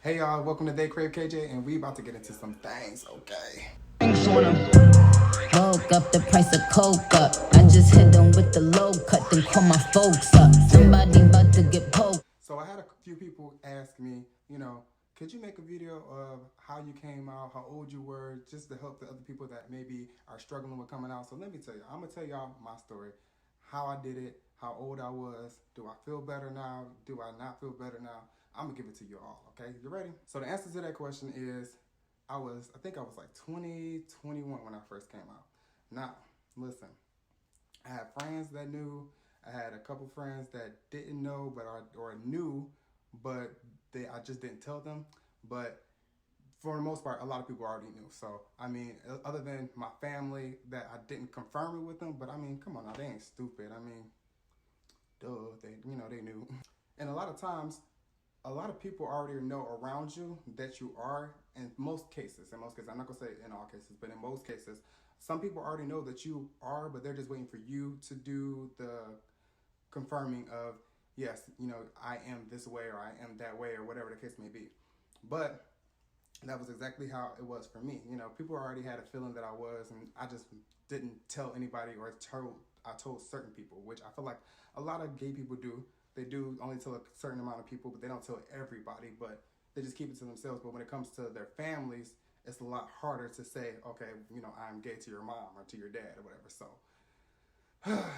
Hey y'all, welcome to They Crave KJ, and we about to get into some things, okay? Woke up, the price of coke up. I just hit them with the low cut, then call my folks up. Somebody about to get poked. So I had a few people ask me, could you make a video of how you came out, how old you were, just to help the other people that maybe are struggling with coming out. So let me tell you, I'm gonna tell y'all my story, how I did it, how old I was, do I feel better now, do I not feel better now? I'm gonna give it to you all, okay? You ready? So the answer to that question is, I think I was like 20, 21 when I first came out. Now, listen, I had friends that knew. I had a couple friends that didn't know, or knew, but I just didn't tell them. But for the most part, a lot of people already knew. So I mean, other than my family, that I didn't confirm it with them. But I mean, come on now, they ain't stupid. I mean, duh, they knew. And a lot of times, a lot of people already know around you that you are. In most cases, I'm not gonna say in all cases, but in most cases, some people already know that you are, but they're just waiting for you to do the confirming of, yes, I am this way or I am that way or whatever the case may be. But that was exactly how it was for me. People already had a feeling that I was, and I just didn't tell anybody, or I told certain people, which I feel like a lot of gay people do. They do only tell a certain amount of people, but they don't tell everybody, but they just keep it to themselves. But when it comes to their families, it's a lot harder to say, okay, I'm gay to your mom or to your dad or whatever. So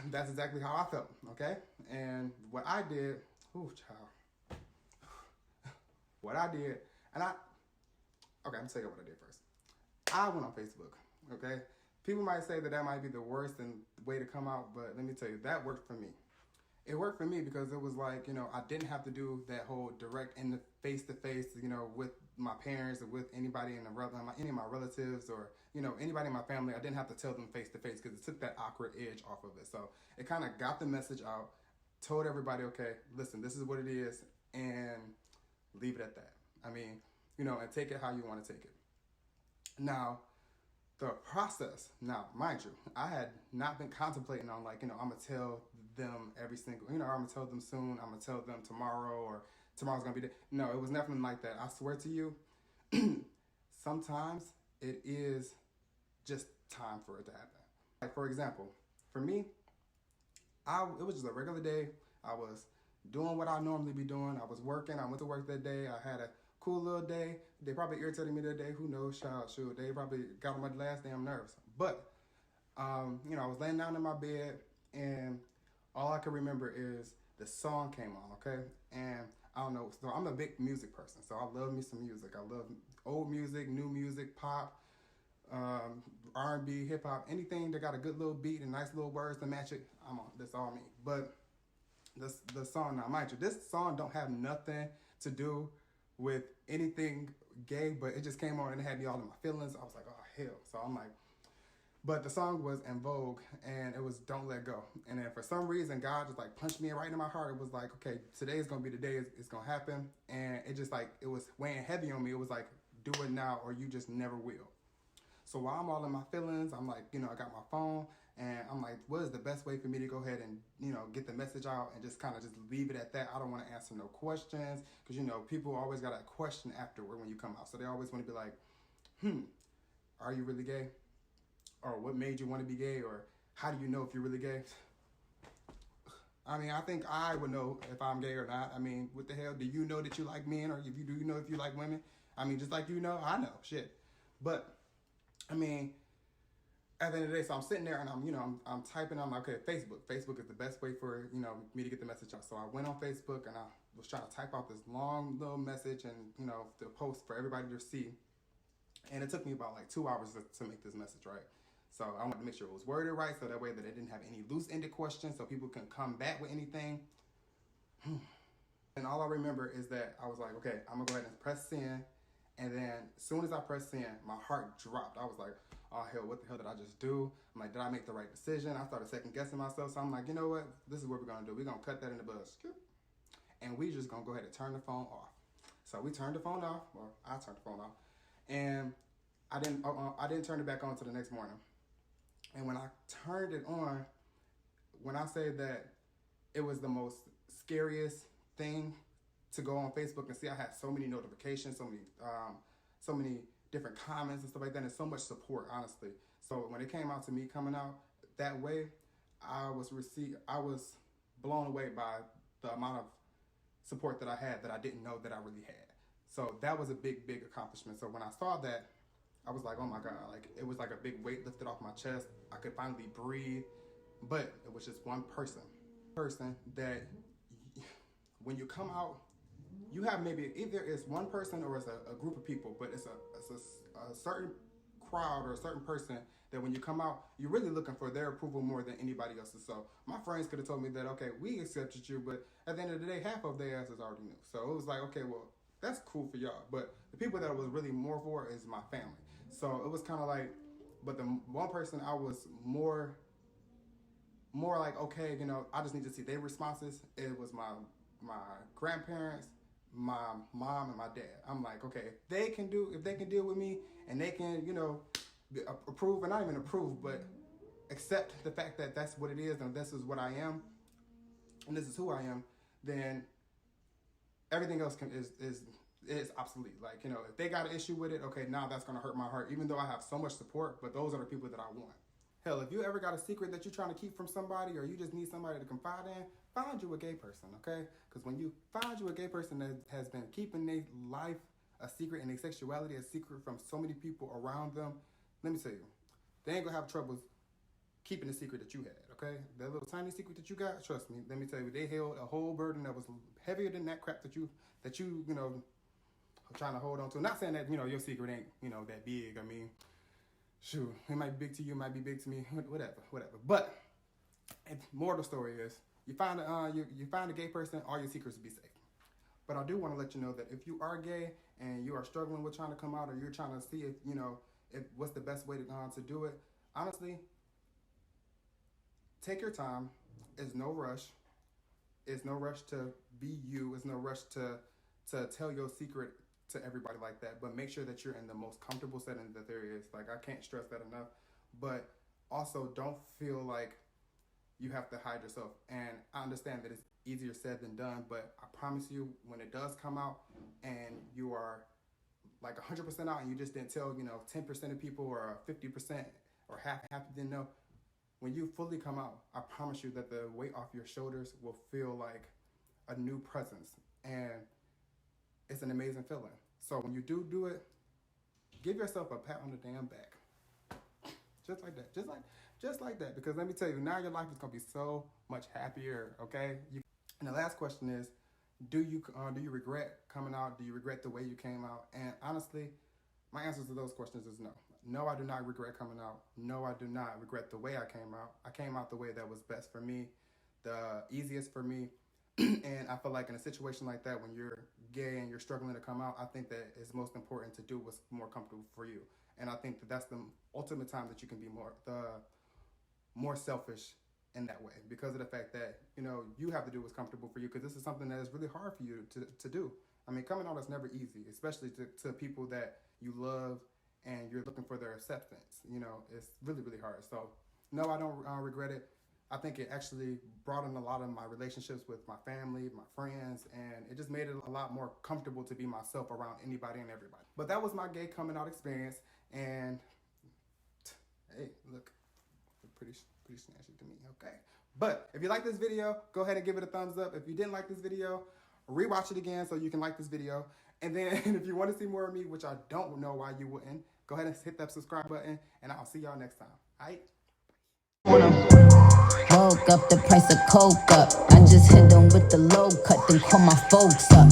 that's exactly how I felt, okay? And what I did, child. What I did, and okay, I'm gonna tell you what I did first. I went on Facebook, okay? People might say that might be the worst and way to come out, but let me tell you, that worked for me. It worked for me because it was like, I didn't have to do that whole direct in the face-to-face, with my parents or with anybody any of my relatives or, anybody in my family. I didn't have to tell them face-to-face because it took that awkward edge off of it. So it kind of got the message out, told everybody, okay, listen, this is what it is, and leave it at that. I mean, and take it how you want to take it. Now, the process, now, mind you, I had not been contemplating on I'm going to tell them every single, I'm going to tell them soon, I'm going to tell them tomorrow, or tomorrow's going to be the, no, it was nothing like that. I swear to you, sometimes it is just time for it to happen. Like, for example, for me, it was just a regular day. I was doing what I normally be doing. I was working. I went to work that day. I had a cool little day. They probably irritated me that day. Who knows? Shoot. They probably got on my last damn nerves. But, I was laying down in my bed, and all I can remember is the song came on, okay? And I don't know. So I'm a big music person. So I love me some music. I love old music, new music, pop, R&B, hip hop, anything that got a good little beat and nice little words to match it. I'm on. That's all me. But the song, now mind you, this song don't have nothing to do with anything gay, but it just came on and it had me all in my feelings. I was like, oh hell. So I'm like, but the song was En Vogue, and it was Don't Let Go. And then for some reason, God just like punched me right in my heart. It was like, okay, today is going to be the day it's going to happen. And it just like, it was weighing heavy on me. It was like, do it now or you just never will. So while I'm all in my feelings, I'm like, I got my phone, and I'm like, what is the best way for me to go ahead and, get the message out and just kind of just leave it at that? I don't want to answer no questions because, people always got a question afterward when you come out. So they always want to be like, are you really gay? Or what made you want to be gay? Or how do you know if you're really gay? I mean, I think I would know if I'm gay or not. I mean, what the hell? Do you know that you like men? Or do you know if you like women? I mean, just like I know. Shit. But I mean, at the end of the day, so I'm sitting there and I'm typing. I'm like, okay, Facebook. Facebook is the best way for me to get the message out. So I went on Facebook and I was trying to type out this long little message and the post for everybody to see. And it took me about like 2 hours to make this message, right? So I wanted to make sure it was worded right, so that way that it didn't have any loose-ended questions, so people can come back with anything. And all I remember is that I was like, okay, I'm gonna go ahead and press send. And then as soon as I pressed send, my heart dropped. I was like, oh hell, what the hell did I just do? I'm like, did I make the right decision? I started second guessing myself. So I'm like, you know what? This is what we're gonna do. We're gonna cut that in the bud. And we just gonna go ahead and turn the phone off. So we turned the phone off, or I turned the phone off. And I didn't turn it back on until the next morning. And when I turned it on, when I say that it was the most scariest thing to go on Facebook and see I had so many notifications, so many different comments and stuff like that, and so much support, honestly. So when it came out to me coming out that way, I was blown away by the amount of support that I had that I didn't know that I really had. So that was a big, big accomplishment. So when I saw that, I was like, oh my God, like it was like a big weight lifted off my chest. I could finally breathe. But it was just one person that when you come out, you have maybe either it's one person or it's a group of people, but it's a certain crowd or a certain person that when you come out, you're really looking for their approval more than anybody else's. So my friends could have told me that, okay, we accepted you, but at the end of the day, half of their asses already knew. So it was like, okay, well, that's cool for y'all. But the people that I was really more for is my family. So it was kind of like, but the one person I was more like, okay, you know, I just need to see their responses. It was my grandparents, my mom, and my dad. I'm like, okay, if they can deal with me and they can, you know, approve, and not even approve, but accept the fact that that's what it is and this is what I am and this is who I am, then everything else is obsolete. Like, you know, if they got an issue with it, okay, now that's gonna hurt my heart, even though I have so much support, but those are the people that I want. Hell, if you ever got a secret that you're trying to keep from somebody, or you just need somebody to confide in, find you a gay person, okay? Because when you find you a gay person that has been keeping their life a secret and their sexuality a secret from so many people around them, let me tell you, they ain't gonna have troubles keeping the secret that you had, okay? That little tiny secret that you got, trust me, let me tell you, they held a whole burden that was heavier than that crap that you know, are trying to hold on to. Not saying that, you know, your secret ain't, you know, that big. I mean, shoot, it might be big to you, it might be big to me, whatever. But more of the story is, you find a gay person, all your secrets will be safe. But I do want to let you know that if you are gay and you are struggling with trying to come out, or you're trying to see if, you know, if what's the best way to do it, honestly, take your time. It's no rush. It's no rush to be you. It's no rush to tell your secret to everybody like that. But make sure that you're in the most comfortable setting that there is. Like, I can't stress that enough. But also, don't feel like you have to hide yourself. And I understand that it's easier said than done, but I promise you, when it does come out and you are like 100% out and you just didn't tell, you know, 10% of people or 50% or half didn't know, when you fully come out, I promise you that the weight off your shoulders will feel like a new presence, and it's an amazing feeling. So when you do it, give yourself a pat on the damn back, just like that, just like that. Because let me tell you, now your life is gonna be so much happier. Okay. And the last question is, do you regret coming out? Do you regret the way you came out? And honestly, my answers to those questions is no. No, I do not regret coming out. No, I do not regret the way I came out. I came out the way that was best for me, the easiest for me. And I feel like in a situation like that, when you're gay and you're struggling to come out, I think that it's most important to do what's more comfortable for you. And I think that that's the ultimate time that you can be more selfish in that way, because of the fact that, you know, you have to do what's comfortable for you, because this is something that is really hard for you to do. I mean, coming out is never easy, especially to people that you love and you're looking for their acceptance. You know, it's really, really hard. So no, I don't regret it. I think it actually brought in a lot of my relationships with my family, my friends, and it just made it a lot more comfortable to be myself around anybody and everybody. But that was my gay coming out experience, and hey, look, pretty snatchy to me, okay? But if you like this video, go ahead and give it a thumbs up. If you didn't like this video, rewatch it again so you can like this video. And then if you want to see more of me, which I don't know why you wouldn't, go ahead and hit that subscribe button, and I'll see y'all next time. All right? Woke up, the price of coke up. I just hit them with the low cut, then call my folks up.